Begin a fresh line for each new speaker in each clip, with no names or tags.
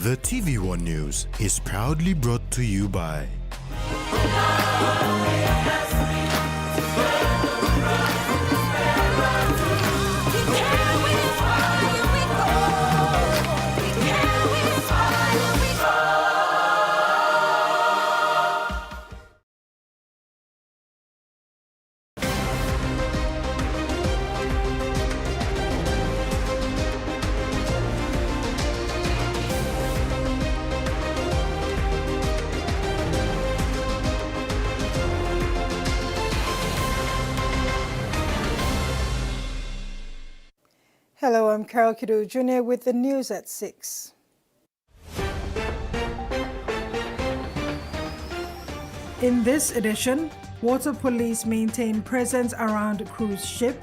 The TVWAN News is proudly brought to you by
Hello, I'm Carol Kidu Jr. with the news at 6. In this edition, water police maintain presence around cruise ship,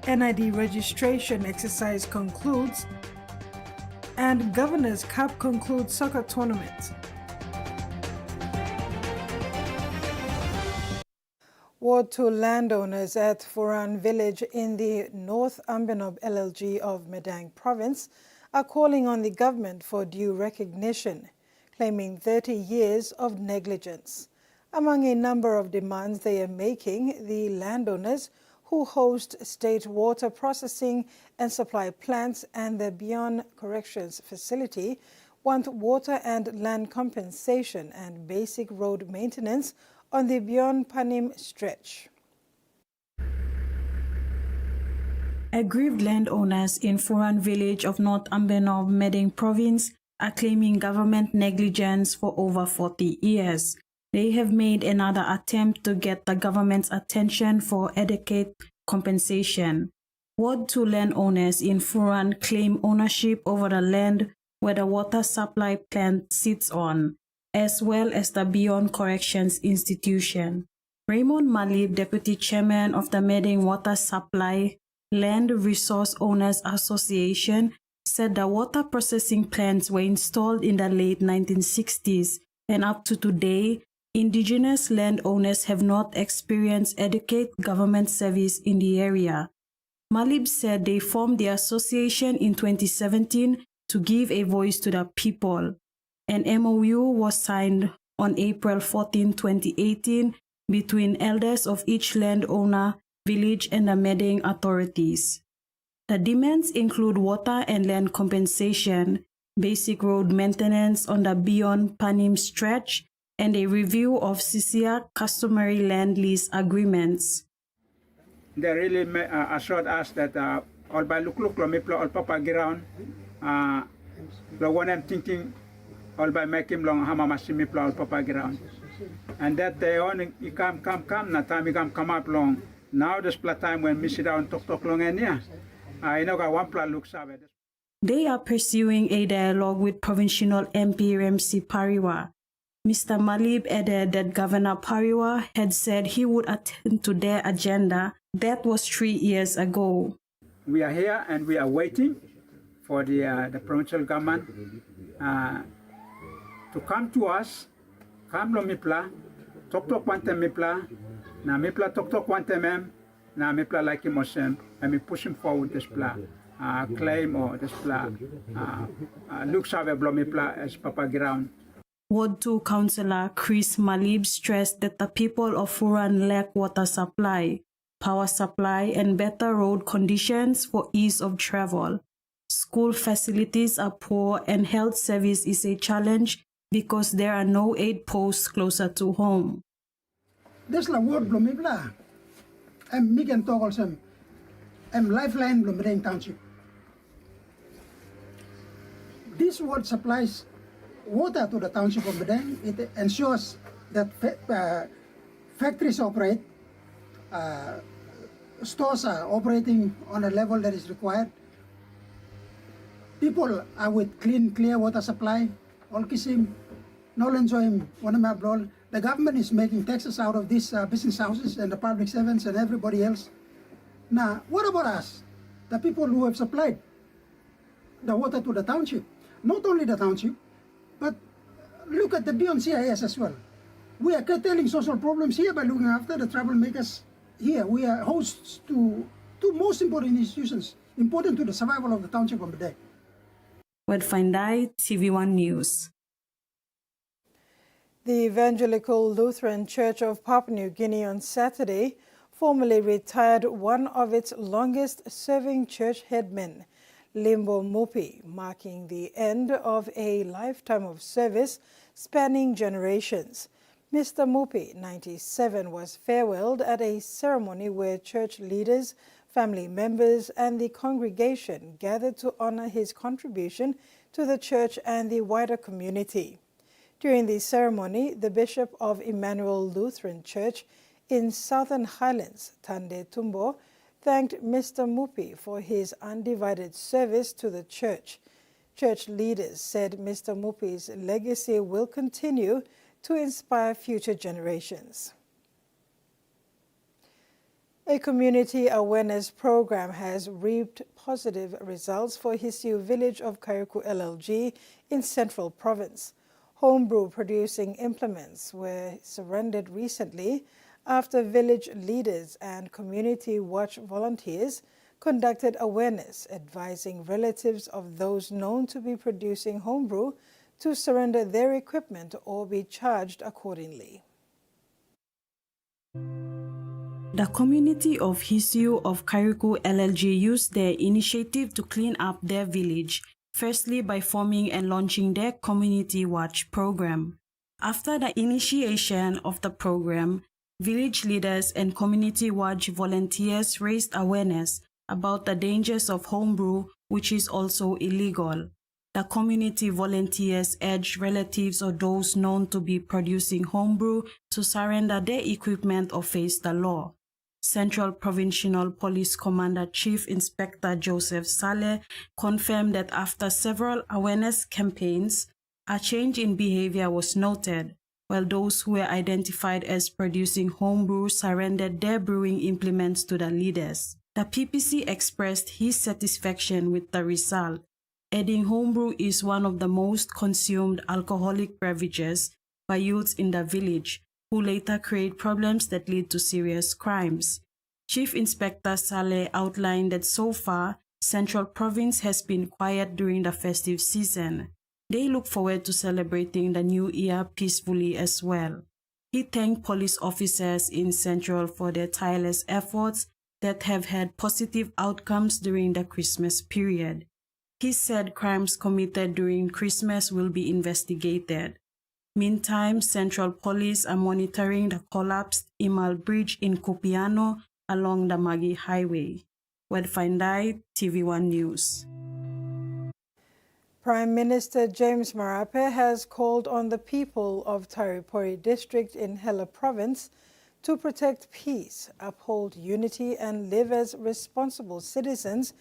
NID registration exercise concludes, and Governor's Cup concludes soccer tournament. Ward 2 landowners at Furan village in the North Ambanob LLG of Medang province are calling on the government for due recognition, claiming 30 years of negligence. Among a number of demands they are making, the landowners who host state water processing and supply plants and the Beyond Corrections facility want water and land compensation and basic road maintenance on the Beyond Panim stretch.
Aggrieved landowners in Furan village of North Ambanob, Medang province are claiming government negligence for over 40 years. They have made another attempt to get the government's attention for adequate compensation. Ward 2 landowners in Furan claim ownership over the land where the water supply plant sits on, as well as the Beyond Corrections institution. Raymond Malib, Deputy Chairman of the Medang Water Supply Land Resource Owners Association, said the water processing plants were installed in the late 1960s, and up to today, indigenous landowners have not experienced adequate government service in the area. Malib said they formed the association in 2017 to give a voice to the people. An MOU was signed on April 14, 2018 between elders of each landowner, village and the Medang authorities. The demands include water and land compensation, basic road maintenance on the Beyond Panim stretch, and a review of CCA customary land lease agreements.
They really assured us that all by look all papa ground, the one I'm thinking all by making long hamamashimi all papa ground. And that they only come, na time you come up long. Now this pla time when me sit down talk long and yeah. I know got one pla looks at it.
They are pursuing a dialogue with Provincial MP Ramsey Pariwa. Mr. Malib added that Governor Pariwa had said he would attend to their agenda. That was 3 years ago.
We are here and we are waiting for the provincial government to come to us, come lo mipla, talk quante mipla, na mipla talk quante mem, na mipla like him and me push him forward this plan, claim or this plan, looks have a blo mipla as papa ground.
Ward 2 Councillor Chris Malib stressed that the people of Furan lack water supply, power supply, and better road conditions for ease of travel. School facilities are poor and health service is a challenge because there are no aid posts closer to home.
This la word blomibla. I'm Megan Togolsem. I'm Lifeline Blomidang Township. This ward supplies water to the township of Medang. It ensures that factories operate, stores are operating on a level that is required. People are with clear water supply. All kisim, no lenjoim, the government is making taxes out of these business houses and the public servants and everybody else. Now, what about us? The people who have supplied the water to the township. Not only the township, but look at the Beyond CIS as well. We are curtailing social problems here by looking after the troublemakers here. We are hosts to two most important institutions, important to the survival of the township of Medang.
Wedfindai, TV1 News.
The Evangelical Lutheran Church of Papua New Guinea on Saturday formally retired one of its longest-serving church headmen, Limbo Mupi, marking the end of a lifetime of service spanning generations. Mr. Mupi, 97, was farewelled at a ceremony where church leaders, family members, and the congregation gathered to honor his contribution to the church and the wider community. During the ceremony, the Bishop of Emmanuel Lutheran Church in Southern Highlands, Tande Tumbo, thanked Mr. Mupi for his undivided service to the church. Church leaders said Mr. Mupi's legacy will continue to inspire future generations. A community awareness program has reaped positive results for Hisiu village of Kariku LLG in Central Province. Homebrew producing implements were surrendered recently after village leaders and community watch volunteers conducted awareness advising relatives of those known to be producing homebrew to surrender their equipment or be charged accordingly.
The community of Hisiu of Kariku LLG used their initiative to clean up their village, firstly by forming and launching their Community Watch program. After the initiation of the program, village leaders and Community Watch volunteers raised awareness about the dangers of homebrew, which is also illegal. The community volunteers urged relatives or those known to be producing homebrew to surrender their equipment or face the law. Central Provincial Police Commander Chief Inspector Joseph Saleh confirmed that after several awareness campaigns, a change in behavior was noted, while those who were identified as producing homebrew surrendered their brewing implements to the leaders. The PPC expressed his satisfaction with the result, adding homebrew is one of the most consumed alcoholic beverages by youths in the village, who later create problems that lead to serious crimes. Chief Inspector Saleh outlined that so far, Central Province has been quiet during the festive season. They look forward to celebrating the new year peacefully as well. He thanked police officers in Central for their tireless efforts that have had positive outcomes during the Christmas period. He said crimes committed during Christmas will be investigated. Meantime, Central Police are monitoring the collapsed Imal Bridge in Kupiano along the Magi Highway. Wedfindai, TV1 News.
Prime Minister James Marape has called on the people of Taripori District in Hela Province to protect peace, uphold unity, and live as responsible citizens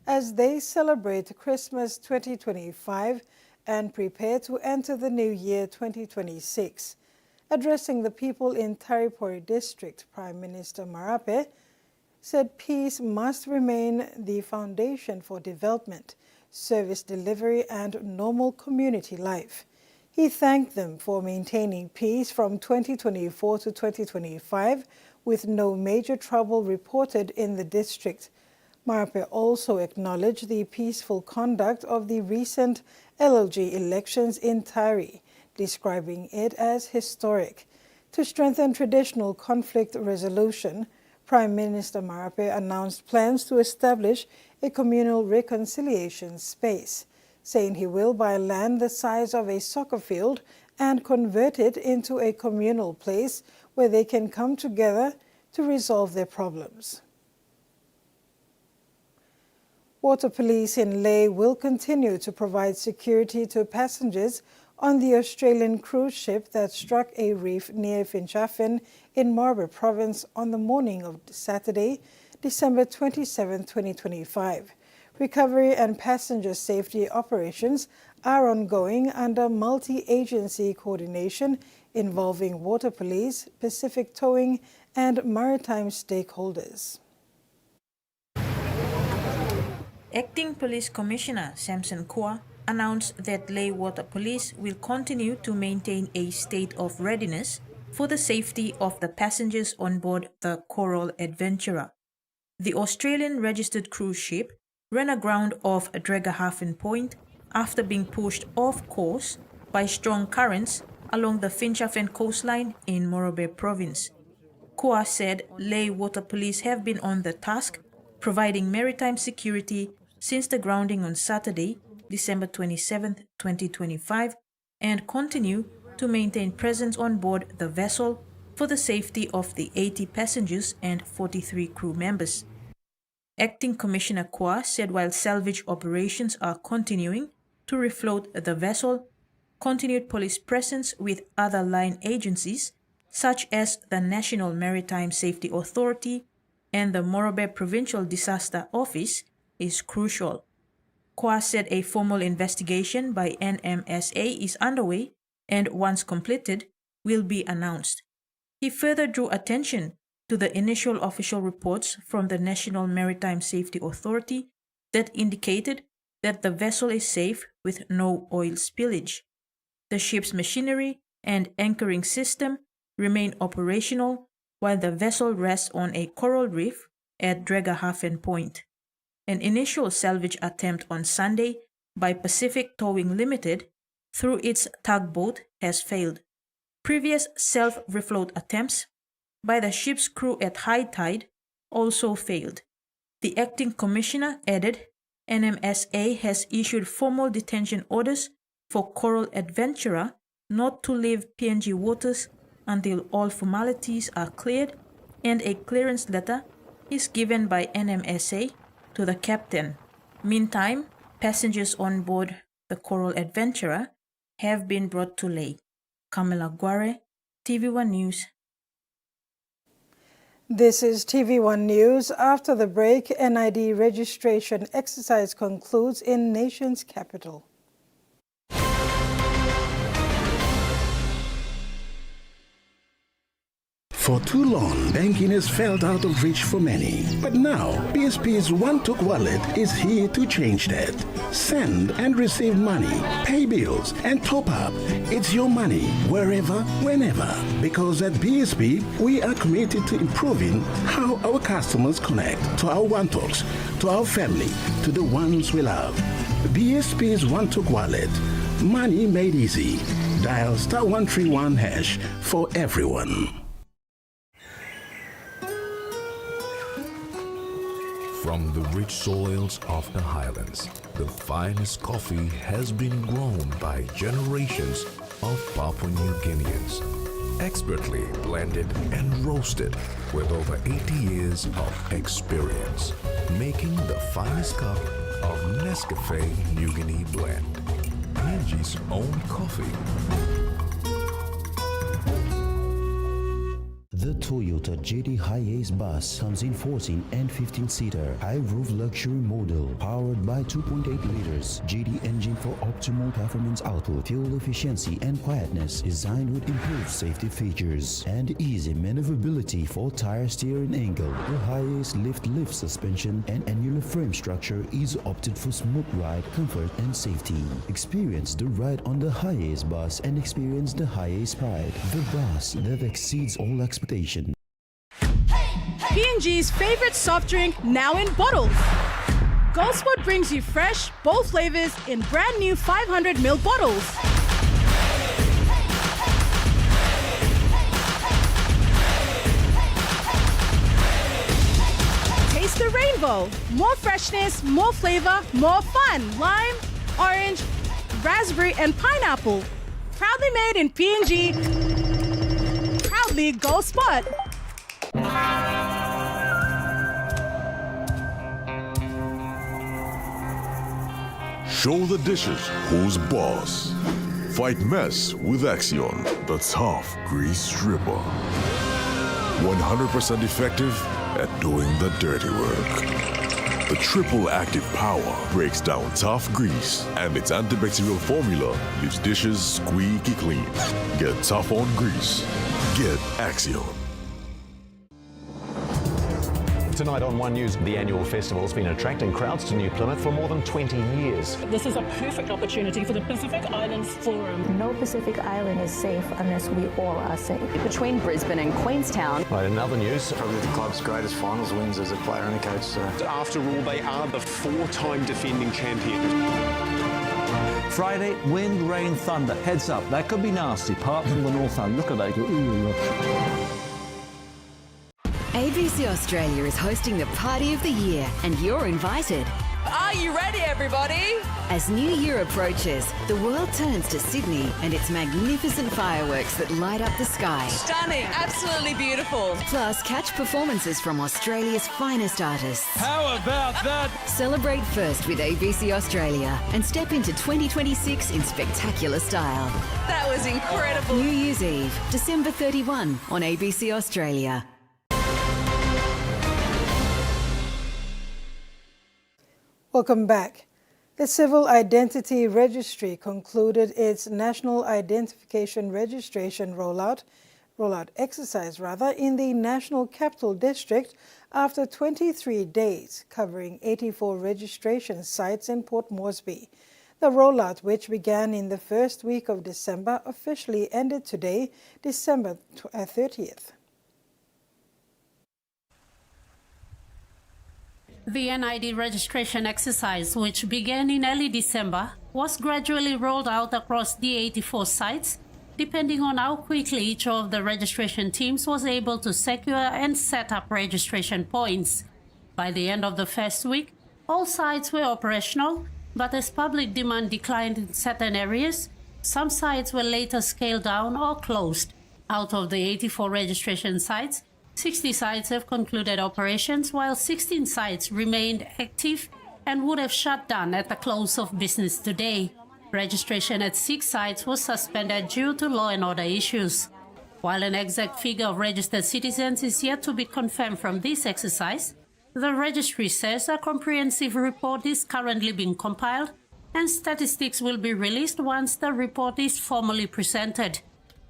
as they celebrate Christmas 2025 and prepare to enter the new year 2026. Addressing the people in Taripori District, Prime Minister Marape said peace must remain the foundation for development, service delivery, and normal community life. He thanked them for maintaining peace from 2024 to 2025 with no major trouble reported in the district. Marape also acknowledged the peaceful conduct of the recent LLG elections in Tari, describing it as historic. To strengthen traditional conflict resolution, Prime Minister Marape announced plans to establish a communal reconciliation space, saying he will buy land the size of a soccer field and convert it into a communal place where they can come together to resolve their problems. Water Police in Lae will continue to provide security to passengers on the Australian cruise ship that struck a reef near Finchafen in Marlborough Province on the morning of Saturday, December 27, 2025. Recovery and passenger safety operations are ongoing under multi-agency coordination involving Water Police, Pacific Towing, and maritime stakeholders.
Acting Police Commissioner Samson Kwa announced that Lae Water Police will continue to maintain a state of readiness for the safety of the passengers on board the Coral Adventurer. The Australian registered cruise ship ran aground off Dregahafen Point after being pushed off course by strong currents along the Finschhafen coastline in Morobe province. Kua said Ley Water Police have been on the task, providing maritime security since the grounding on Saturday, December 27, 2025, and continue to maintain presence on board the vessel for the safety of the 80 passengers and 43 crew members. Acting Commissioner Kua said while salvage operations are continuing to refloat the vessel, continued police presence with other line agencies such as the National Maritime Safety Authority and the Morobe Provincial Disaster Office is crucial. Kua said a formal investigation by NMSA is underway and once completed will be announced. He further drew attention to the initial official reports from the National Maritime Safety Authority that indicated that the vessel is safe with no oil spillage. The ship's machinery and anchoring system remain operational while the vessel rests on a coral reef at Drägerhafen Point. An initial salvage attempt on Sunday by Pacific Towing Limited through its tugboat has failed. Previous self-refloat attempts by the ship's crew at high tide also failed. The acting commissioner added NMSA has issued formal detention orders for Coral Adventurer not to leave PNG waters until all formalities are cleared and a clearance letter is given by NMSA to the captain. Meantime, passengers on board the Coral Adventurer have been brought to Ley. Kamila Guare, TV1 News.
This is TV1 News. After the break, NID registration exercise concludes in nation's capital.
For too long, banking has felt out of reach for many. But now, BSP's One-Took Wallet is here to change that. Send and receive money, pay bills, and top up. It's your money, wherever, whenever. Because at BSP, we are committed to improving how our customers connect to our One-Talks, to our family, to the ones we love. BSP's One-Took Wallet. Money made easy. Dial *131# for everyone.
From the rich soils of the highlands, the finest coffee has been grown by generations of Papua New Guineans. Expertly blended and roasted with over 80 years of experience, making the finest cup of Nescafe New Guinea blend. PNG's own coffee.
The Toyota JD Hi-Ace bus comes in 14 and 15-seater high-roof luxury model powered by 2.8 liters JD engine for optimal performance output, fuel efficiency and quietness, designed with improved safety features and easy maneuverability for tire steering angle. The Hi-Ace lift suspension and annular frame structure is opted for smooth ride, comfort and safety. Experience the ride on the Hi-Ace bus and experience the Hi-Ace pride, the bus that exceeds all expectations.
PNG's favorite soft drink now in bottles. Goldspot brings you fresh, bold flavors in brand new 500ml bottles. Taste the rainbow. More freshness, more flavor, more fun. Lime, orange, raspberry and pineapple. Proudly made in PNG. Proudly Goldspot.
Show the dishes who's boss. Fight mess with Axion, the tough grease stripper. 100% effective at doing the dirty work. The triple active power breaks down tough grease, and its antibacterial formula leaves dishes squeaky clean. Get tough on grease. Get Axion.
Tonight on One News, the annual festival has been attracting crowds to New Plymouth for more than 20 years.
This is a perfect opportunity for the Pacific Islands Forum.
No Pacific Island is safe unless we all are safe.
Between Brisbane and Queenstown.
Right, in other news,
probably the club's greatest finals wins as a player and a coach. So.
After all, they are the 4-time defending champions. Friday, wind, rain, thunder. Heads up, that could be nasty. Apart from the North End. Look at that.
ABC Australia is hosting the Party of the Year, and you're invited.
Are you ready, everybody?
As New Year approaches, the world turns to Sydney and its magnificent fireworks that light up the sky.
Stunning, absolutely beautiful.
Plus, catch performances from Australia's finest artists.
How about that?
Celebrate first with ABC Australia and step into 2026 in spectacular style.
That was incredible.
New Year's Eve, December 31 on ABC Australia.
Welcome back. The Civil Identity Registry concluded its National Identification Registration rollout exercise in the National Capital District after 23 days, covering 84 registration sites in Port Moresby. The rollout, which began in the first week of December, officially ended today, December 30th.
The NID registration exercise, which began in early December, was gradually rolled out across the 84 sites, depending on how quickly each of the registration teams was able to secure and set up registration points. By the end of the first week, all sites were operational, but as public demand declined in certain areas, some sites were later scaled down or closed. Out of the 84 registration sites, 60 sites have concluded operations, while 16 sites remained active and would have shut down at the close of business today. Registration at 6 sites was suspended due to law and order issues. While an exact figure of registered citizens is yet to be confirmed from this exercise, the registry says a comprehensive report is currently being compiled and statistics will be released once the report is formally presented.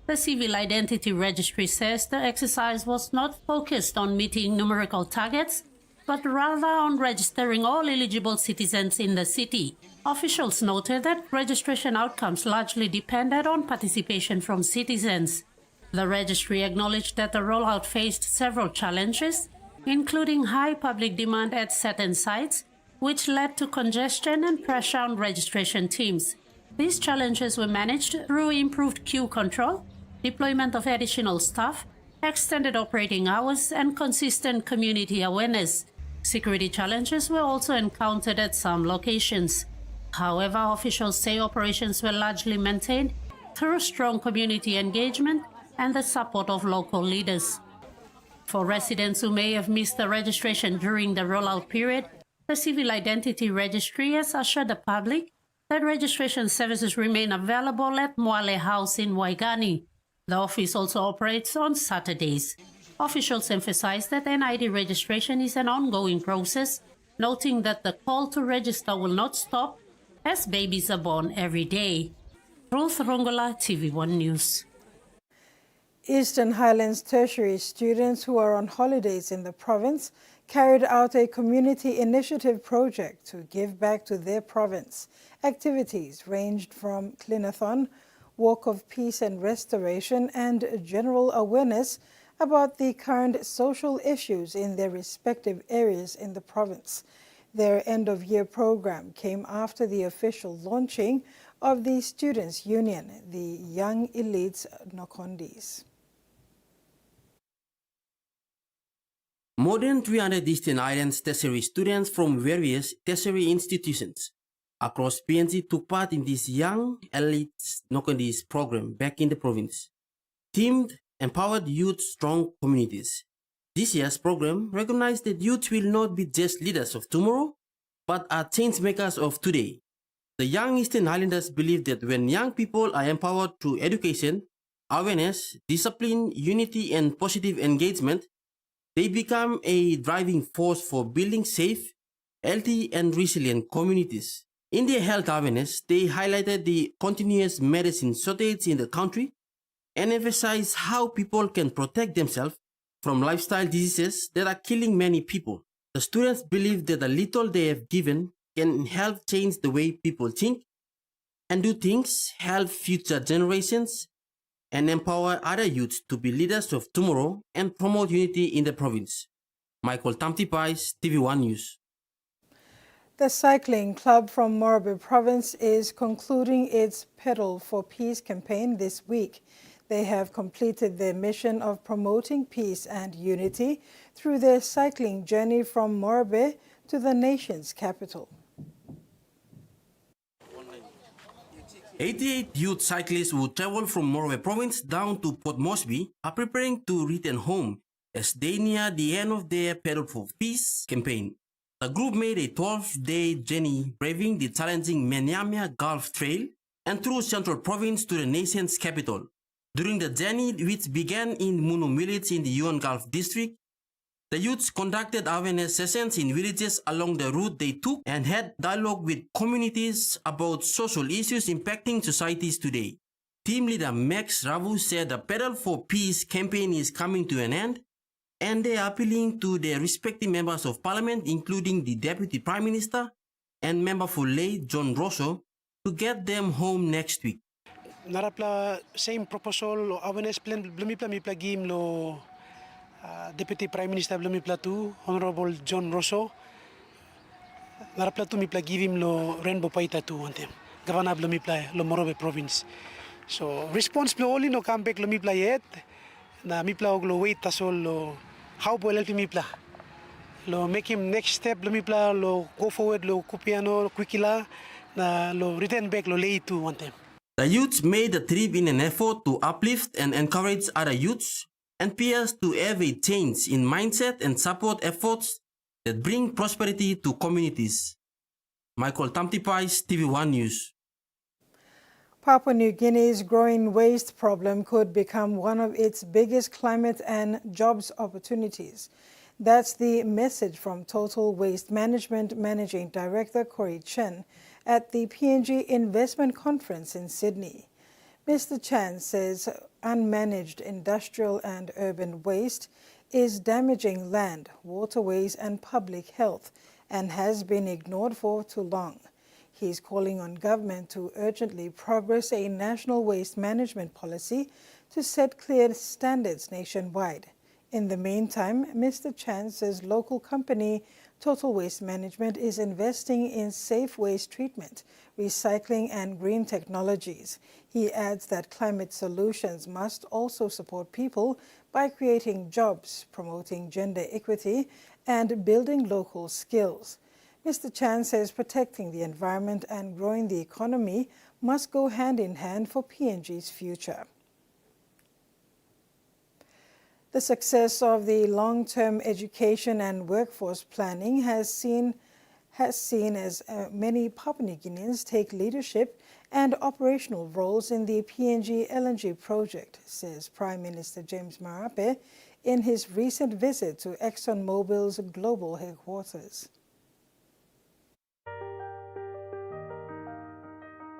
The Civil Identity Registry says the exercise was not focused on meeting numerical targets, but rather on registering all eligible citizens in the city. Officials noted that registration outcomes largely depended on participation from citizens. The registry acknowledged that the rollout faced several challenges, including high public demand at certain sites, which led to congestion and pressure on registration teams. These challenges were managed through improved queue control, deployment of additional staff, extended operating hours, and consistent community awareness. Security challenges were also encountered at some locations. However, officials say operations were largely maintained through strong community engagement and the support of local leaders. For residents who may have missed the registration during the rollout period, the Civil Identity Registry has assured the public that registration services remain available at Moale House in Waigani. The office also operates on Saturdays. Officials emphasize that NID registration is an ongoing process, noting that the call to register will not stop as babies are born every day. Ruth Rongola, TV1 News.
Eastern Highlands tertiary students who are on holidays in the province carried out a community initiative project to give back to their province. Activities ranged from cleanathon, walk of peace and restoration, and general awareness about the current social issues in their respective areas in the province. Their end-of-year program came after the official launching of the Students' Union, the Young Elites Nokondis.
More than 300 Eastern Highlands tertiary students from various tertiary institutions across PNG took part in this Young Elites Nokondis program back in the province. Themed Empowered Youth Strong Communities. This year's program recognized that youth will not be just leaders of tomorrow, but are change makers of today. The young Eastern Highlanders believe that when young people are empowered through education, awareness, discipline, unity, and positive engagement, they become a driving force for building safe, healthy, and resilient communities. In their health awareness, they highlighted the continuous medicine shortage in the country and emphasized how people can protect themselves from lifestyle diseases that are killing many people. The students believe that the little they have given can help change the way people think and do things, help future generations, and empower other youths to be leaders of tomorrow and promote unity in the province. Michael Tamtipais, TV1 News.
The cycling club from Morobe province is concluding its Pedal for Peace campaign this week. They have completed their mission of promoting peace and unity through their cycling journey from Morobe to the nation's capital.
88 youth cyclists who travel from Morobe province down to Port Moresby are preparing to return home as they near the end of their Pedal for Peace campaign. The group made a 12-day journey braving the challenging Menyamia Gulf Trail and through Central Province to the nation's capital. During the journey, which began in Munum village in the Yuan Gulf district, the youths conducted awareness sessions in villages along the route they took and had dialogue with communities about social issues impacting societies today. Team leader Max Ravu said the Pedal for Peace campaign is coming to an end, and they are appealing to their respective members of parliament, including the Deputy Prime Minister and member for Ley, John Rosso, to get them home next week.
Narapla same proposal o awareness plan blumipla mi plagim lo Deputy Prime Minister blumipla tu Honorable John Rosso. Narapla tu mi plagivim lo Rainbow Paita tu antem. Governor blumipla lo Morobe province. So response blo oli no comeback lo mipla yet. Na mipla og lo wait tasol lo how bo help mipla. Lo make him next step lo mipla lo go forward lo kupiano quickila na lo return back lo lay tu antem.
The youths made the trip in an effort to uplift and encourage other youths and peers to have a change in mindset and support efforts that bring prosperity to communities. Michael Tamtipais, TVWAN News.
Papua New Guinea's growing waste problem could become one of its biggest climate and jobs opportunities. That's the message from Total Waste Management Managing Director Corey Chen at the PNG Investment Conference in Sydney. Mr. Chan says unmanaged industrial and urban waste is damaging land, waterways and public health and has been ignored for too long. He's calling on government to urgently progress a national waste management policy to set clear standards nationwide. In the meantime, Mr. Chan says local company Total Waste Management is investing in safe waste treatment, recycling and green technologies. He adds that climate solutions must also support people by creating jobs, promoting gender equity, and building local skills. Mr. Chan says protecting the environment and growing the economy must go hand in hand for PNG's future. The success of the long-term education and workforce planning has seen as many Papua New Guineans take leadership and operational roles in the PNG LNG project, says Prime Minister James Marape in his recent visit to ExxonMobil's global headquarters.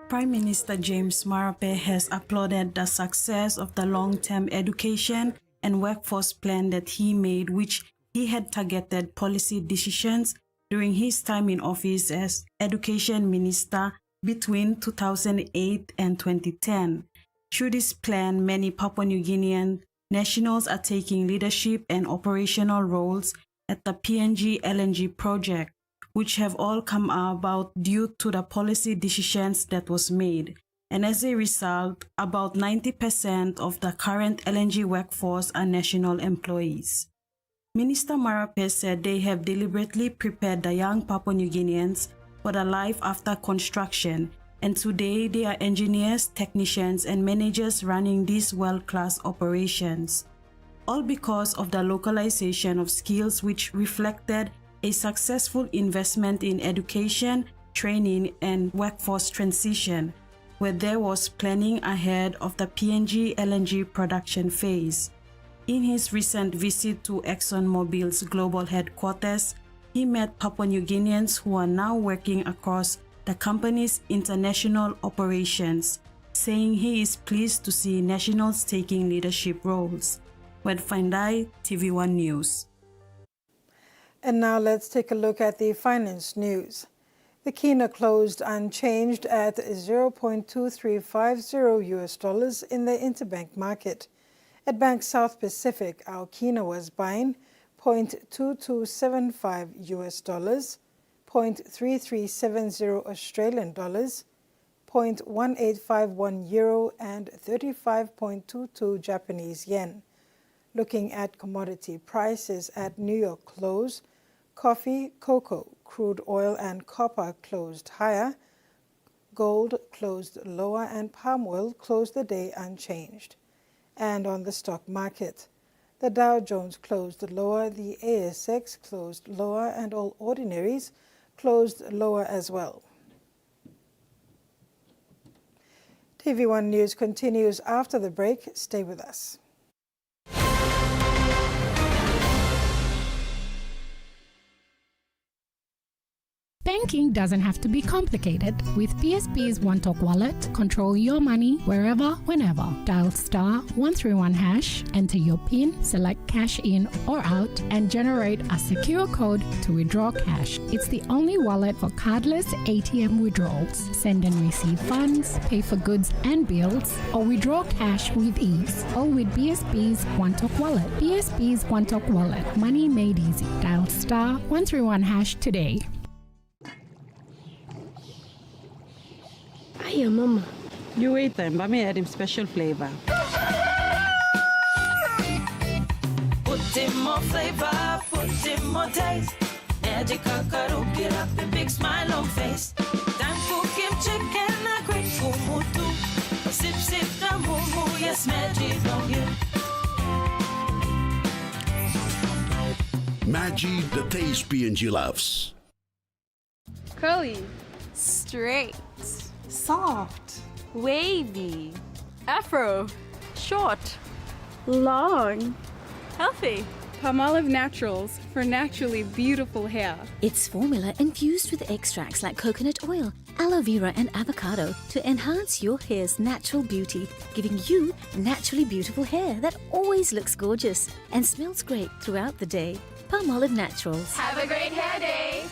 Prime Minister James Marape has applauded the success of the long-term education and workforce plan that he made, which he had targeted policy decisions during his time in office as Education Minister between 2008 and 2010. Through this plan, many Papua New Guinean nationals are taking leadership and operational roles at the PNG LNG project, which have all come about due to the policy decisions that was made. And as a result, about 90% of the current LNG workforce are national employees. Minister Marape said they have deliberately prepared the young Papua New Guineans for the life after construction, and today they are engineers, technicians, and managers running these world-class operations. All because of the localization of skills which reflected a successful investment in education, training, and workforce transition, where there was planning ahead of the PNG LNG production phase. In his recent visit to ExxonMobil's global headquarters, he met Papua New Guineans who are now working across the company's international operations, saying he is pleased to see nationals taking leadership roles. Wedfindai, TV1 News.
And now let's take a look at the finance news. The kina closed unchanged at $0.2350 in the interbank market. At Bank South Pacific, our kina was buying $0.2275, 0.3370 Australian dollars, 0.1851 euro and 35.22 Japanese yen. Looking at commodity prices at New York close, coffee, cocoa, crude oil and copper closed higher, gold closed lower and palm oil closed the day unchanged. And on the stock market, the Dow Jones closed lower, the ASX closed lower and all ordinaries closed lower as well. TV1 News continues after the break. Stay with us.
Banking doesn't have to be complicated. With PSP's OneTalk Wallet, control your money wherever, whenever. Dial *131#, enter your PIN, select cash in or out, and generate a secure code to withdraw cash. It's the only wallet for cardless ATM withdrawals. Send and receive funds, pay for goods and bills, or withdraw cash with ease. All with PSP's OneTalk Wallet. PSP's OneTalk Wallet. Money made easy. Dial *131# today.
Hiya, Mama. You wait then, but me add him special flavor.
Put in more flavor, put in more taste. Magic kakaru, get up and big smile on face. Time for Kim chicken, a great kumutu. Sip, sip, the moo, yes, magic on you.
Maggi, the taste P&G loves.
Curly, straight, soft, wavy, afro, short, long, healthy. Palmolive Naturals for naturally beautiful hair.
It's formula infused with extracts like coconut oil, aloe vera and avocado to enhance your hair's natural beauty, giving you naturally beautiful hair that always looks gorgeous and smells great throughout the day. Palmolive Naturals.
Have a great hair day!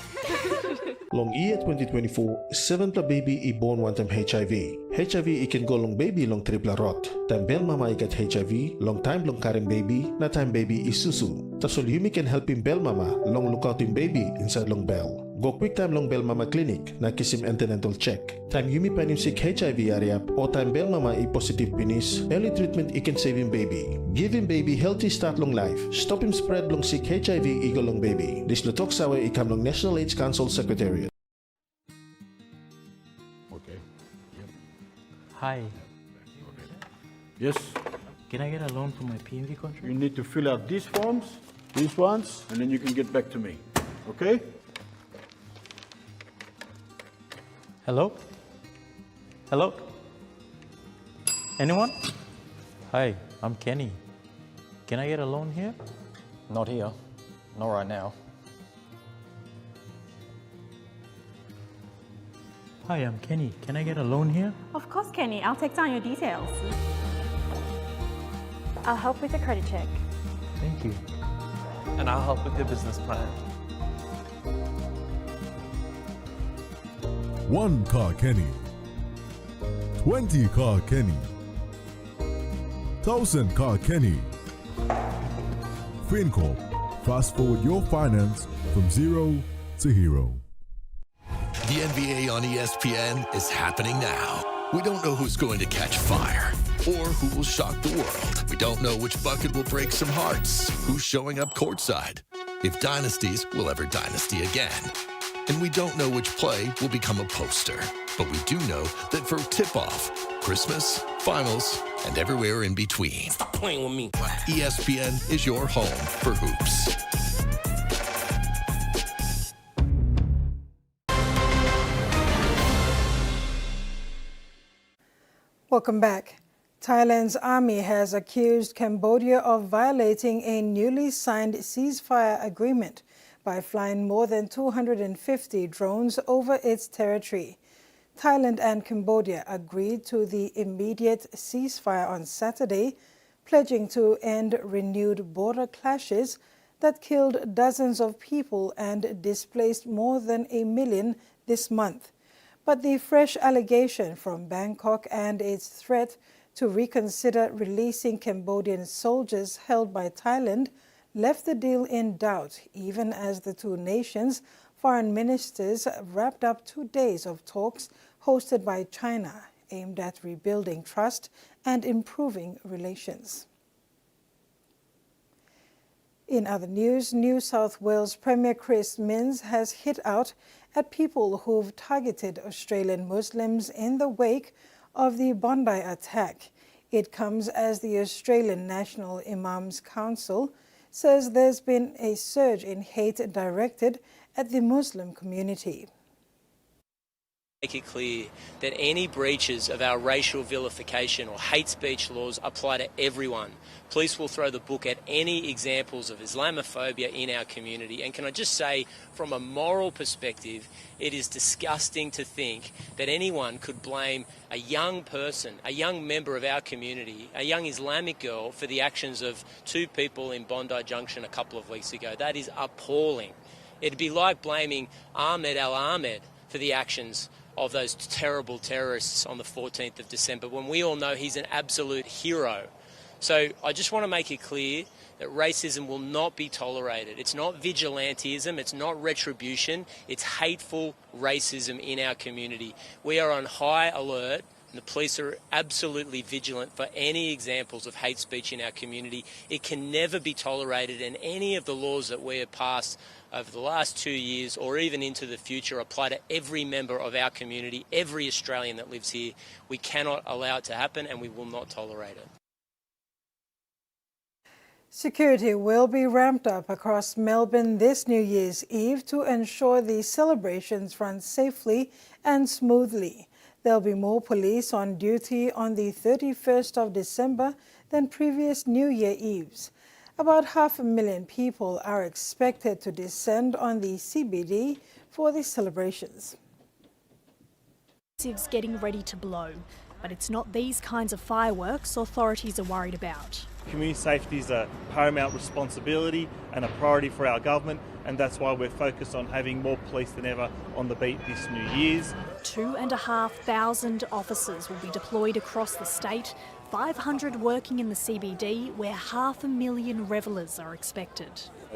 Long year 2024, 7th baby I born one time HIV. HIV I can go long baby long triple rot. Time bel mama I get HIV, long time long carrying baby, na time baby is susu. Tasol Yumi can help him bel mama, long look out him baby inside long bell. Go quick time long bel mama clinic, na kiss him antenatal check. Time Yumi pan him sick HIV area, or time bel mama I positive penis, early treatment I can save him baby. Give him baby healthy start long life. Stop him spread long sick HIV eagle long baby. This lutok sawa I come long National AIDS Council Secretariat.
Okay. Yep.
Hi.
Yes.
Can I get a loan for my PNV contract?
You need to fill out these forms, these ones, and then you can get back to me. Okay?
Hello? Hello? Anyone? Hi, I'm Kenny. Can I get a loan here?
Not here. Not right now.
Hi, I'm Kenny. Can I get a loan here?
Of course, Kenny. I'll take down your details. I'll help with the credit check.
Thank you.
And I'll help with the business plan.
1 car Kenny, 20 car Kenny, 1,000 car Kenny. FinCorp, fast forward your finance from zero to hero.
The NBA on ESPN is happening now. We don't know who's going to catch fire or who will shock the world. We don't know which bucket will break some hearts, who's showing up courtside, if dynasties will ever dynasty again. And we don't know which play will become a poster. But we do know that for tip-off, Christmas, finals, and everywhere in between,
Stop playing with me.
ESPN is your home for hoops.
Welcome back. Thailand's army has accused Cambodia of violating a newly signed ceasefire agreement by flying more than 250 drones over its territory. Thailand and Cambodia agreed to the immediate ceasefire on Saturday, pledging to end renewed border clashes that killed dozens of people and displaced more than 1 million this month. But the fresh allegation from Bangkok and its threat to reconsider releasing Cambodian soldiers held by Thailand left the deal in doubt, even as the two nations foreign ministers wrapped up 2 days of talks hosted by China aimed at rebuilding trust and improving relations. In other news, New South Wales Premier Chris Minns has hit out at people who've targeted Australian Muslims in the wake of the Bondi attack. It comes as the Australian National Imams Council says there's been a surge in hate directed at the Muslim community.
Make it clear that any breaches of our racial vilification or hate speech laws apply to everyone. Police will throw the book at any examples of Islamophobia in our community. And can I just say, from a moral perspective, it is disgusting to think that anyone could blame a young person, a young member of our community, a young Islamic girl, for the actions of 2 people in Bondi Junction a couple of weeks ago. That is appalling. It'd be like blaming Ahmed al-Ahmed for the actions of those terrible terrorists on the 14th of December, when we all know he's an absolute hero. So I just want to make it clear that racism will not be tolerated. It's not vigilantism, it's not retribution, it's hateful racism in our community. We are on high alert, and the police are absolutely vigilant for any examples of hate speech in our community. It can never be tolerated, and any of the laws that we have passed over the last 2 years or even into the future apply to every member of our community, every Australian that lives here. We cannot allow it to happen, and we will not tolerate it.
Security will be ramped up across Melbourne this New Year's Eve to ensure the celebrations run safely and smoothly. There'll be more police on duty on the 31st of December than previous New Year Eves. About 500,000 people are expected to descend on the CBD for the celebrations.
It's getting ready to blow, but it's not these kinds of fireworks authorities are worried about.
Community safety is a paramount responsibility and a priority for our government, and that's why we're focused on having more police than ever on the beat this New Year's.
2,500 officers will be deployed across the state, 500 working in the CBD, where 500,000 revellers are expected.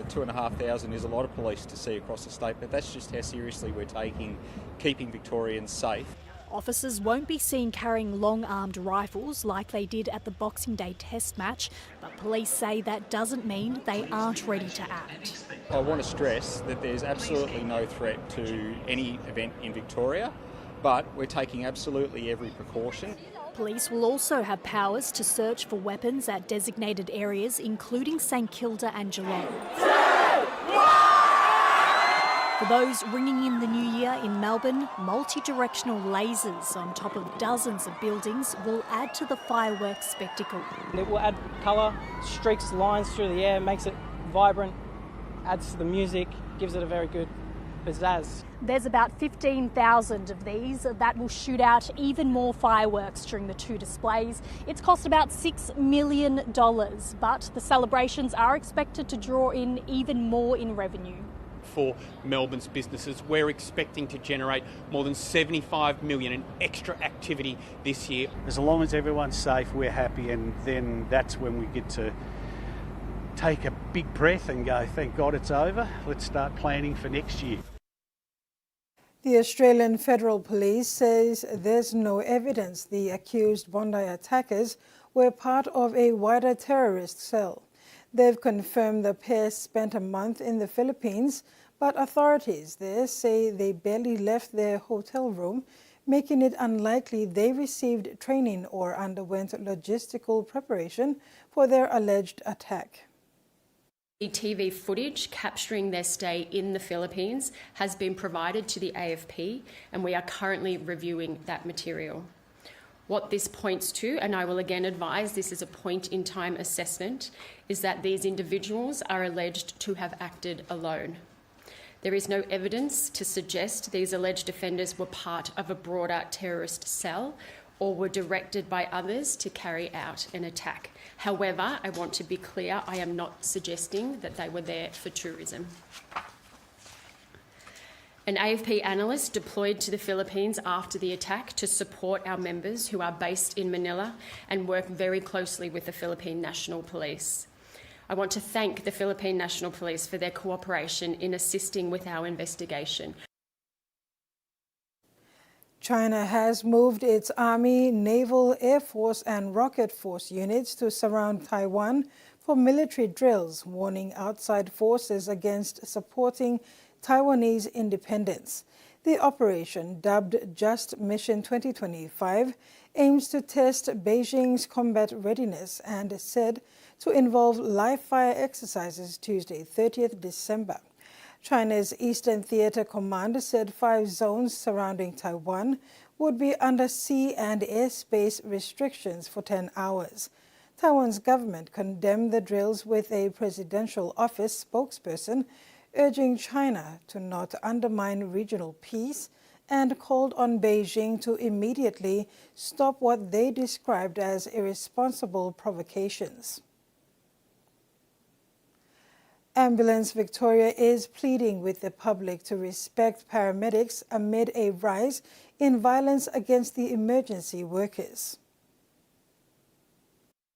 2,500 is a lot of police to see across the state, but that's just how seriously we're taking keeping Victorians safe.
Officers won't be seen carrying long-armed rifles like they did at the Boxing Day Test match, but police say that doesn't mean they aren't ready to act.
I want to stress that there's absolutely no threat to any event in Victoria, but we're taking absolutely every precaution.
Police will also have powers to search for weapons at designated areas, including St Kilda and Geelong. For those ringing in the new year in Melbourne, multi-directional lasers on top of dozens of buildings will add to the fireworks spectacle.
It will add colour, streaks, lines through the air, makes it vibrant, adds to the music, gives it a very good pizzazz.
There's about 15,000 of these that will shoot out even more fireworks during the 2 displays. It's cost about $6 million, but the celebrations are expected to draw in even more in revenue.
For Melbourne's businesses, we're expecting to generate more than $75 million in extra activity this year.
As long as everyone's safe, we're happy, and then that's when we get to take a big breath and go, thank God it's over, let's start planning for next year.
The Australian Federal Police says there's no evidence the accused Bondi attackers were part of a wider terrorist cell. They've confirmed the pair spent a month in the Philippines, but authorities there say they barely left their hotel room, making it unlikely they received training or underwent logistical preparation for their alleged attack.
The TV footage capturing their stay in the Philippines has been provided to the AFP, and we are currently reviewing that material. What this points to, and I will again advise this is a point-in-time assessment, is that these individuals are alleged to have acted alone. There is no evidence to suggest these alleged offenders were part of a broader terrorist cell or were directed by others to carry out an attack. However, I want to be clear, I am not suggesting that they were there for tourism. An AFP analyst deployed to the Philippines after the attack to support our members who are based in Manila and work very closely with the Philippine National Police. I want to thank the Philippine National Police for their cooperation in assisting with our investigation.
China has moved its Army, Naval, Air Force and Rocket Force units to surround Taiwan for military drills, warning outside forces against supporting Taiwanese independence. The operation, dubbed Just Mission 2025, aims to test Beijing's combat readiness and is said to involve live-fire exercises Tuesday, 30th December. China's Eastern Theater Command said 5 zones surrounding Taiwan would be under sea and airspace restrictions for 10 hours. Taiwan's government condemned the drills, with a presidential office spokesperson urging China to not undermine regional peace and called on Beijing to immediately stop what they described as irresponsible provocations. Ambulance Victoria is pleading with the public to respect paramedics amid a rise in violence against the emergency workers.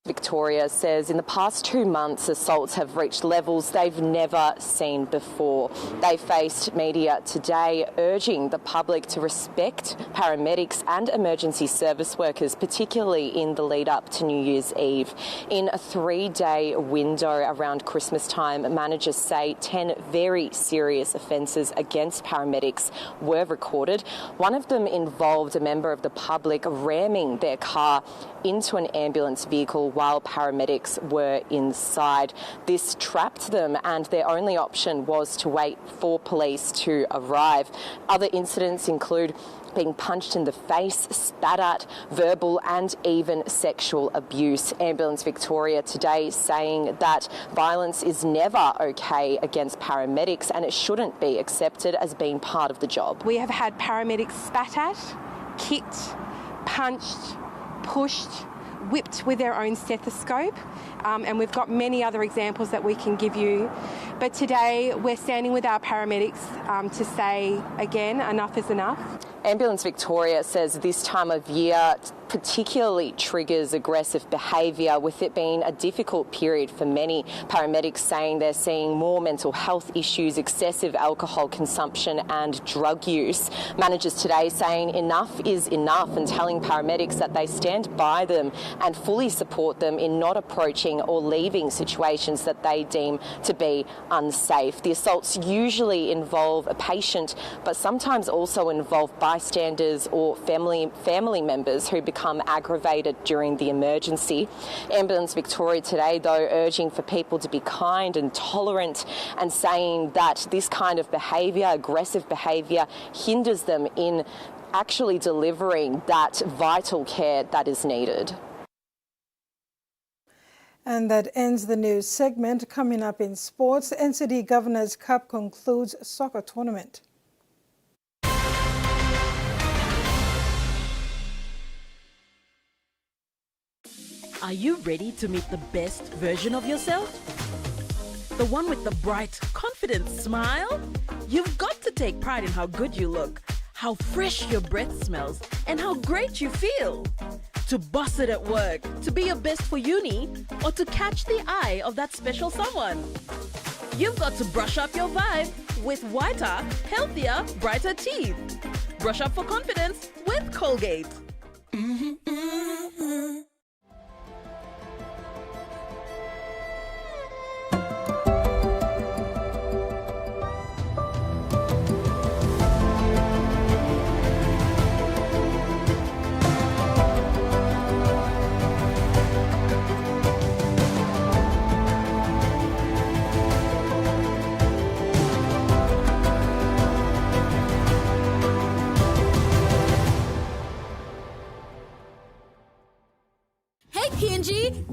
Victoria says in the past 2 months, assaults have reached levels they've never seen before. They faced media today urging the public to respect paramedics and emergency service workers, particularly in the lead up to New Year's Eve. In a 3-day window around Christmas time, managers say 10 very serious offences against paramedics were recorded. One of them involved a member of the public ramming their car into an ambulance vehicle while paramedics were inside. This trapped them, and their only option was to wait for police to arrive. Other incidents include being punched in the face, spat at, verbal and even sexual abuse. Ambulance Victoria today saying that violence is never okay against paramedics and it shouldn't be accepted as being part of the job.
We have had paramedics spat at, kicked, punched, pushed, whipped with their own stethoscope, and we've got many other examples that we can give you. But today we're standing with our paramedics to say again, enough is enough.
Ambulance Victoria says this time of year particularly triggers aggressive behaviour, with it being a difficult period for many. Paramedics saying they're seeing more mental health issues, excessive alcohol consumption and drug use. Managers today saying enough is enough and telling paramedics that they stand by them and fully support them in not approaching or leaving situations that they deem to be unsafe. The assaults usually involve a patient, but sometimes also involve bystanders or family members who become aggravated during the emergency. Ambulance Victoria today, though, urging for people to be kind and tolerant and saying that this kind of behaviour, aggressive behaviour, hinders them in actually delivering that vital care that is needed.
And that ends the news segment. Coming up in sports, NCD Governors Cup concludes soccer tournament.
Are you ready to meet the best version of yourself? The one with the bright, confident smile? You've got to take pride in how good you look, how fresh your breath smells, and how great you feel. To boss it at work, to be your best for uni, or to catch the eye of that special someone. You've got to brush up your vibe with whiter, healthier, brighter teeth. Brush up for confidence with Colgate.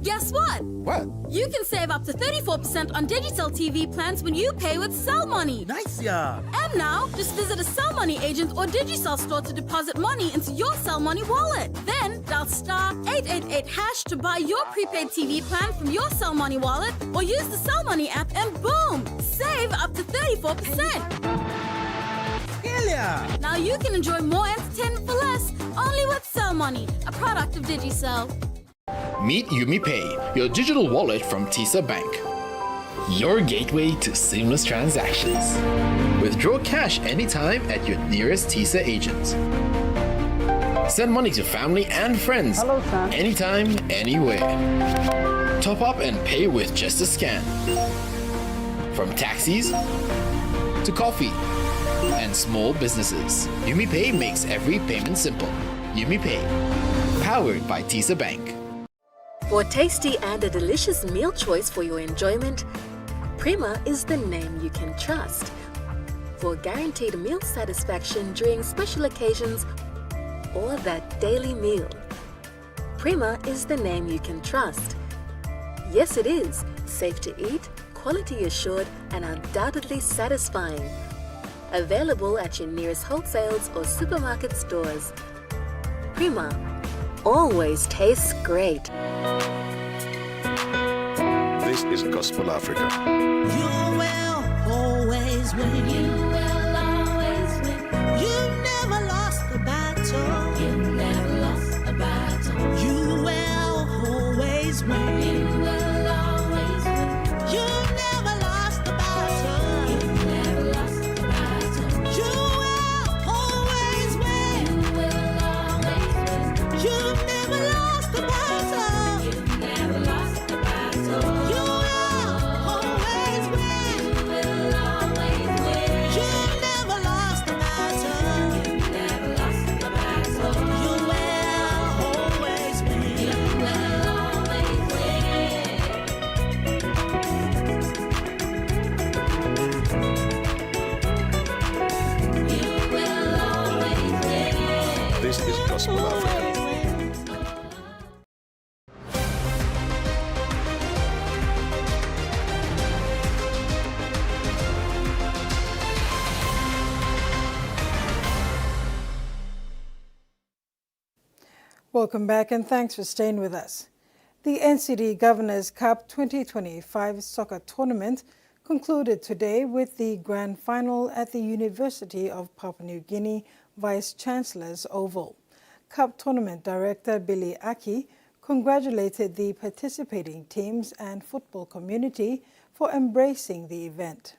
Guess what?
What?
You can save up to 34% on Digicel TV plans when you pay with Cell Money.
Nice, yeah.
And now, just visit a Cell Money agent or Digicel store to deposit money into your Cell Money wallet. Then dial *888# to buy your prepaid TV plan from your Cell Money wallet, or use the Cell Money app and boom! Save up to 34%.
Hela!
Now you can enjoy more entertainment for less, only with Cell Money, a product of Digicel.
Meet YumiPay, your digital wallet from TISA Bank.
your gateway to seamless transactions. Withdraw cash anytime at your nearest TISA agent. Send money to family and friends anytime, anywhere. Top up and pay with just a scan. From taxis to coffee and small businesses, UmiPay makes every payment simple. UmiPay, powered by TISA Bank.
For tasty and a delicious meal choice for your enjoyment, Prima is the name you can trust. For guaranteed meal satisfaction during special occasions or that daily meal, Prima is the name you can trust. Yes, it is safe to eat, quality assured, and undoubtedly satisfying. Available at your nearest wholesales or supermarket stores. Prima always tastes great.
This is Gospel Africa.
You will always win. You will always win. You've never lost the battle. You've never lost a battle. You will always win. You will always win. You've never lost the battle. You've never lost the battle. You will always win. You will always win. You've never lost the battle. You've never lost the battle. You will always win. You will always win. You've never lost the battle. You've never lost the battle. You will always win. You will always win. You will always win.
This is Gospel Africa.
Welcome back and thanks for staying with us. The NCD Governors Cup 2025 soccer tournament concluded today with the grand final at the University of Papua New Guinea Vice-Chancellor's Oval. Cup Tournament Director Billy Aki congratulated the participating teams and football community for embracing the event.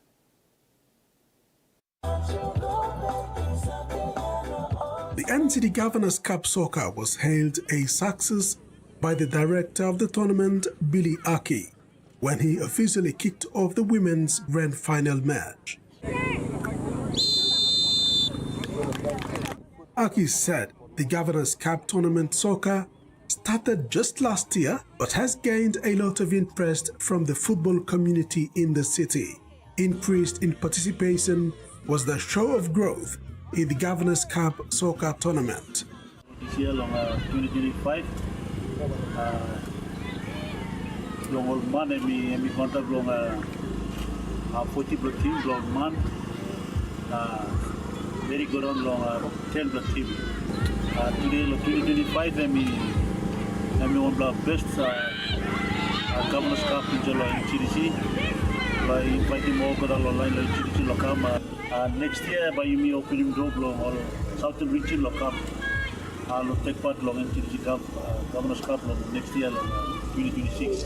The NCD Governors Cup Soccer was hailed a success by the director of the tournament, Billy Aki, when he officially kicked off the women's grand final match. Aki said the Governors Cup Tournament Soccer started just last year but has gained a lot of interest from the football community in the city. Increased in participation was the show of growth in the Governors Cup Soccer Tournament.
This year, 2025, long man, we contact long 40 team, long man, very good on long 10 team. Today, 2025, we one of the best Governors Cup in GDC. By inviting more good online GDC locam. Next year, by me opening door or Southern region locam. I'll take part long in GDC Cup, Governors Cup next year, 2026.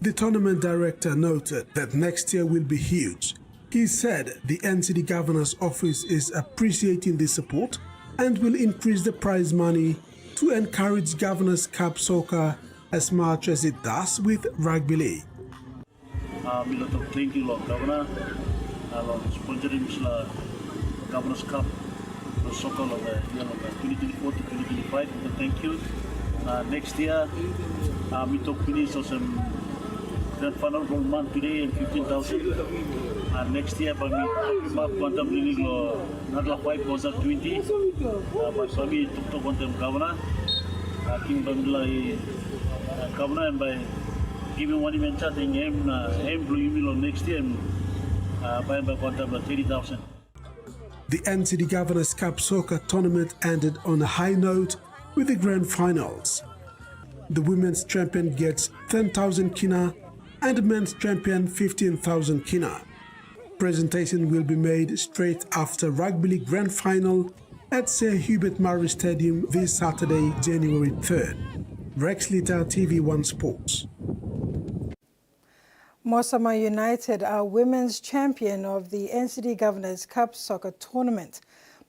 The tournament director noted that next year will be huge. He said the NCD Governor's Office is appreciating the support and will increase the prize money to encourage Governors Cup Soccer as much as it does with Rugby League.
Thank you, Lord Governor. Sponsoring Governors Cup Soccer 2024 to 2025. Thank you. Next year, we talk finish some grand final for month today and 15,000. Next year, by me, quantum league not 5 was 20. By Swami to quantum governor, King Bangla governor, and by giving one event chatting aim blue next year, by quantum 30,000.
The NCD Governors Cup Soccer Tournament ended on a high note with the grand finals. The women's champion gets 10,000 kina and men's champion 15,000 kina. Presentation will be made straight after Rugby League Grand Final at Sir Hubert Murray Stadium this Saturday, January 3rd. Rex Litter, TVWAN Sports.
Mosama United are women's champion of the NCD Governors Cup soccer tournament.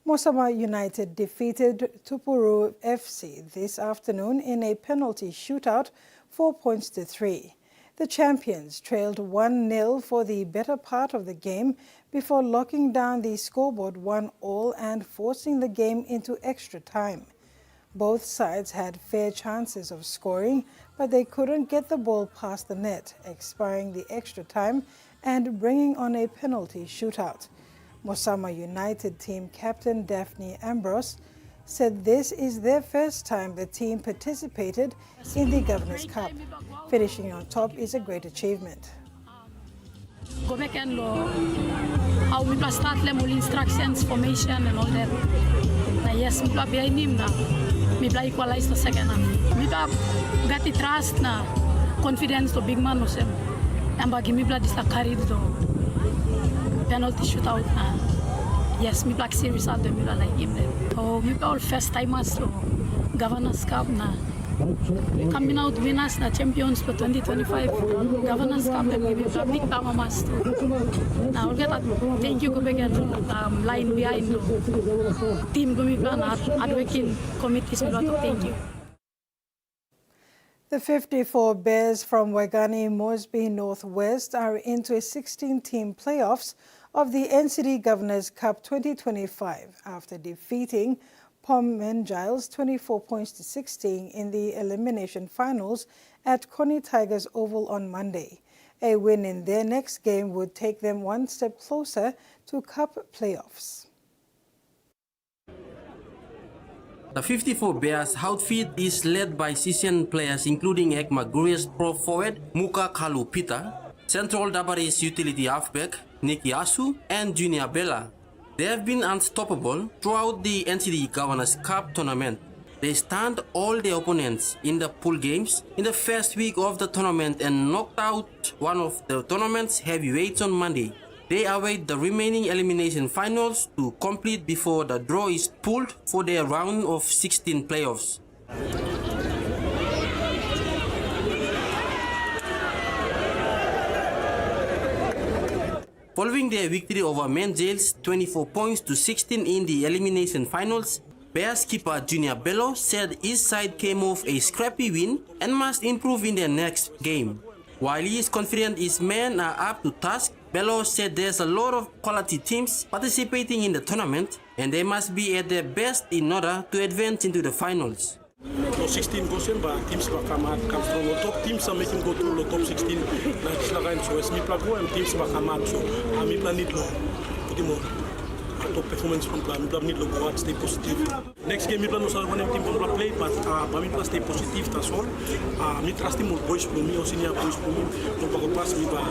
Mosama United defeated Tupuru FC this afternoon in a penalty shootout, 4-3. The champions trailed 1-0 for the better part of the game before locking down the scoreboard 1-1 and forcing the game into extra time. Both sides had fair chances of scoring, but they couldn't get the ball past the net, expiring the extra time and bringing on a penalty shootout. Mosama United team captain Daphne Ambrose said this is their first time the team participated in the Governors' Cup. Finishing on top is a great achievement.
Go back and how we start level instructions, formation and all that. Yes, we play behind him now. We play equalize the second half. We got the trust na confidence to big man osem. And bagi me play this carry the penalty shootout na. Yes, me play series out them like him there. Oh, we play all first timers to Governors Cup na. Coming out winners na champions for 2025 Governors Cup and we will big tamamas too. Now we'll get that. Thank you go back and line behind the team Gumiplan hard working committees. Thank you.
The 54 Bears from Waigani Moresby Northwest are into a 16-team playoffs of the NCD Governors Cup 2025 after defeating Pom Giles 24-16 in the elimination finals at Connie Tigers Oval on Monday. A win in their next game would take them one step closer to Cup playoffs.
The 54 Bears outfit is led by seasoned players including Ekma Gurias Pro Forward Muka Kalu Pita, Central Dabaris Utility Halfback Nicky Asu, and Junior Bella. They have been unstoppable throughout the NCD Governors Cup tournament. They stunned all their opponents in the pool games in the first week of the tournament and knocked out one of the tournament's heavyweights on Monday. They await the remaining elimination finals to complete before the draw is pulled for their round of 16 playoffs. Following their victory over Menjales 24-16 in the elimination finals, Bears keeper Junior Bello said his side came off a scrappy win and must improve in their next game. While he is confident his men are up to task, Bello said there's a lot of quality teams participating in the tournament and they must be at their best in order to advance into the finals.
So 16 goes in, but teams will come from the top teams are making go through the top 16. That's the line. So as me play go and teams will come out. So I me plan it low. Put him on. Top performance from plan. Me plan need to go out, stay positive. Next game me plan also one team will play, but me plan stay positive. That's all. Me trust him more boys for me or senior boys for me. No go pass me by.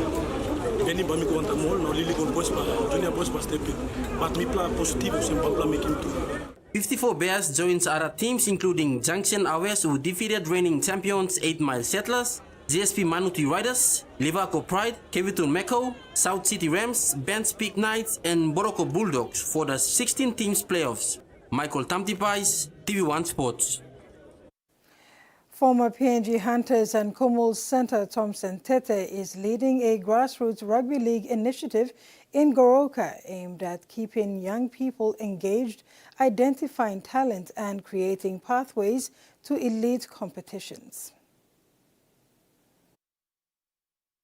Any by me go on the mall. No really go boys by junior boys by step in. But me plan positive. So me plan making too.
54 Bears joins other teams including Junction Awes who defeated reigning champions 8 Mile Settlers, GSP Manuti Riders, Liverpool Pride, Kevitun Meko, South City Rams, Bench Peak Knights and Boroko Bulldogs for the 16 teams playoffs. Michael Tamtipais, TVWAN Sports.
Former PNG Hunters and Kumul Centre Thompson Tete is leading a grassroots rugby league initiative in Goroka aimed at keeping young people engaged, identifying talent and creating pathways to elite competitions.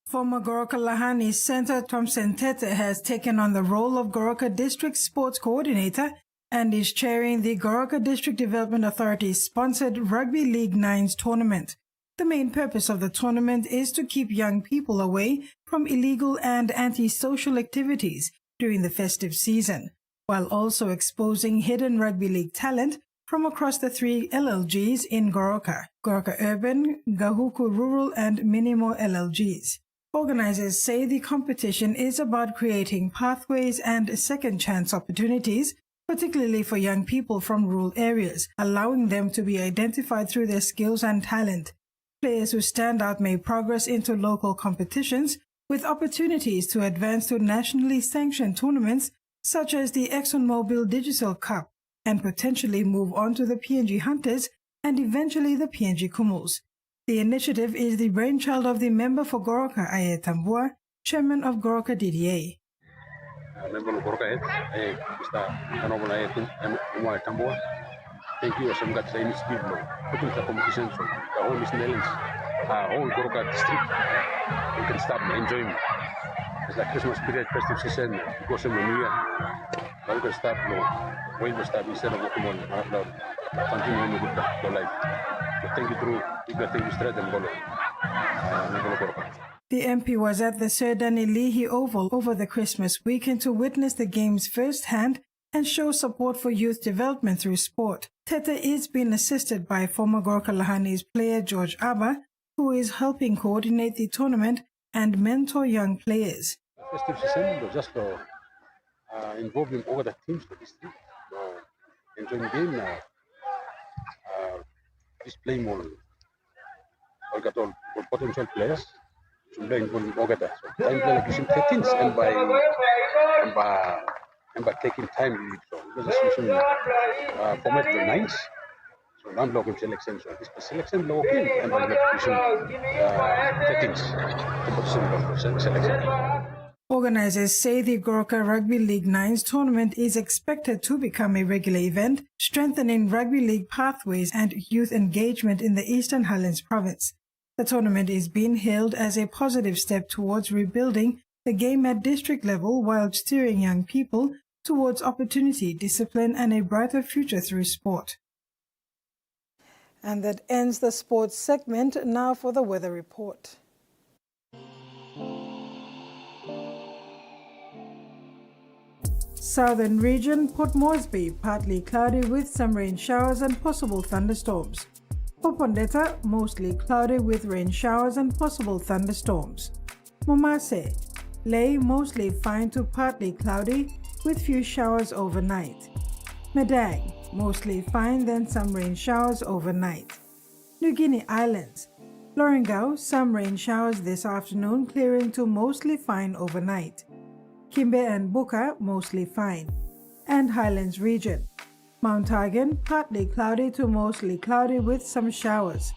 Former Goroka Lahani Centre Thompson Tete has taken on the role of Goroka District Sports Coordinator and is chairing the Goroka District Development Authority-sponsored Rugby League Nines tournament. The main purpose of the tournament is to keep young people away from illegal and anti-social activities during the festive season, while also exposing hidden rugby league talent from across the 3 LLGs in Goroka, Goroka Urban, Gahuku Rural and Minimo LLGs. Organizers say the competition is about creating pathways and second chance opportunities, particularly for young people from rural areas, allowing them to be identified through their skills and talent. Players who stand out may progress into local competitions with opportunities to advance to nationally sanctioned tournaments such as the ExxonMobil Digital Cup and potentially move on to the PNG Hunters and eventually the PNG Kumuls. The initiative is the brainchild of the member for Goroka, Aye Tambua, chairman of Goroka DDA.
Member of Goroka, Mr. Honorable Aye Tambua, thank you so much for the initiative, putting the competition for the whole Miss Netherlands, whole Goroka district. We can start enjoying. It's like Christmas period, festive season, because of the New Year. We can start, when we start instead of working on continuing with the life. So thank you through, thank you straight and Golo.
The MP was at the Sir Danny Leahy Oval over the Christmas weekend to witness the games firsthand and show support for youth development through sport. Tete is being assisted by former Goroka Lahanis player George Abba, who is helping coordinate the tournament and mentor young players.
Festive season, just involving all the teams for this team. Enjoying the game now. Display more. All got all potential players. So play involving all that. So time play like using 13s and by taking time really. So because it's using format the 9s. So I'm blocking selection. So this selection block in and by using 13s. Competition selection.
Organizers say the Goroka Rugby League 9's tournament is expected to become a regular event, strengthening rugby league pathways and youth engagement in the Eastern Highlands province. The tournament is being hailed as a positive step towards rebuilding the game at district level while steering young people towards opportunity, discipline and a brighter future through sport. And that ends the sports segment. Now for the weather report. Southern region, Port Moresby, partly cloudy with some rain showers and possible thunderstorms. Popondetta, mostly cloudy with rain showers and possible thunderstorms. Momase, Ley, mostly fine to partly cloudy with few showers overnight. Medang, mostly fine then some rain showers overnight. New Guinea Islands, Lorengau, some rain showers this afternoon clearing to mostly fine overnight. Kimbe and Buka, mostly fine. And Highlands region, Mount Hagen, partly cloudy to mostly cloudy with some showers.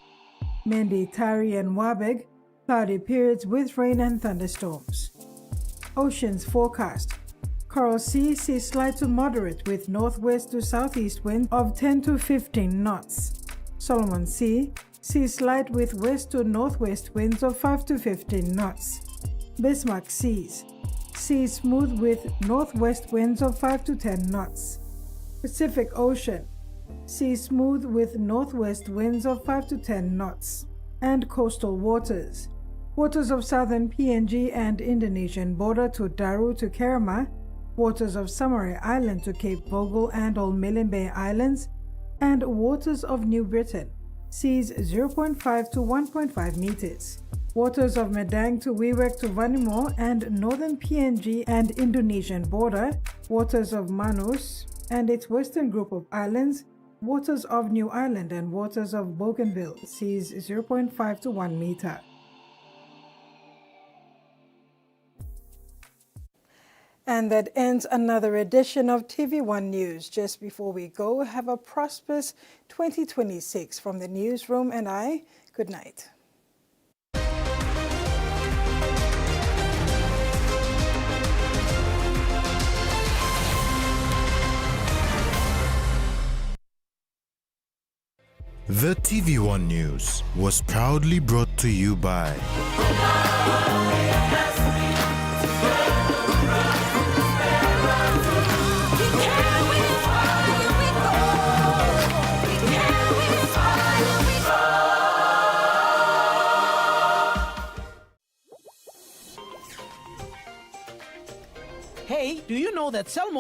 Mendi, Tari and Wabeg, cloudy periods with rain and thunderstorms. Oceans forecast. Coral Sea, slight to moderate with northwest to southeast winds of 10 to 15 knots. Solomon Sea, slight with west to northwest winds of 5 to 15 knots. Bismarck Seas, sea smooth with northwest winds of 5 to 10 knots. Pacific Ocean, sea smooth with northwest winds of 5 to 10 knots. And coastal waters, waters of southern PNG and Indonesian border to Daru to Kerama, waters of Samarai Island to Cape Vogel and Old Milimbe Islands, and waters of New Britain, seas 0.5 to 1.5 meters. Waters of Medang to Wewak to Vanimo and northern PNG and Indonesian border, waters of Manus and its western group of islands, waters of New Ireland and waters of Bougainville, seas 0.5 to 1 meter. And that ends another edition of TVWAN News. Just before we go, have a prosperous 2026 from the newsroom and I. Good night.
The TVWAN News was proudly brought to you by
Hey, do you know that salmon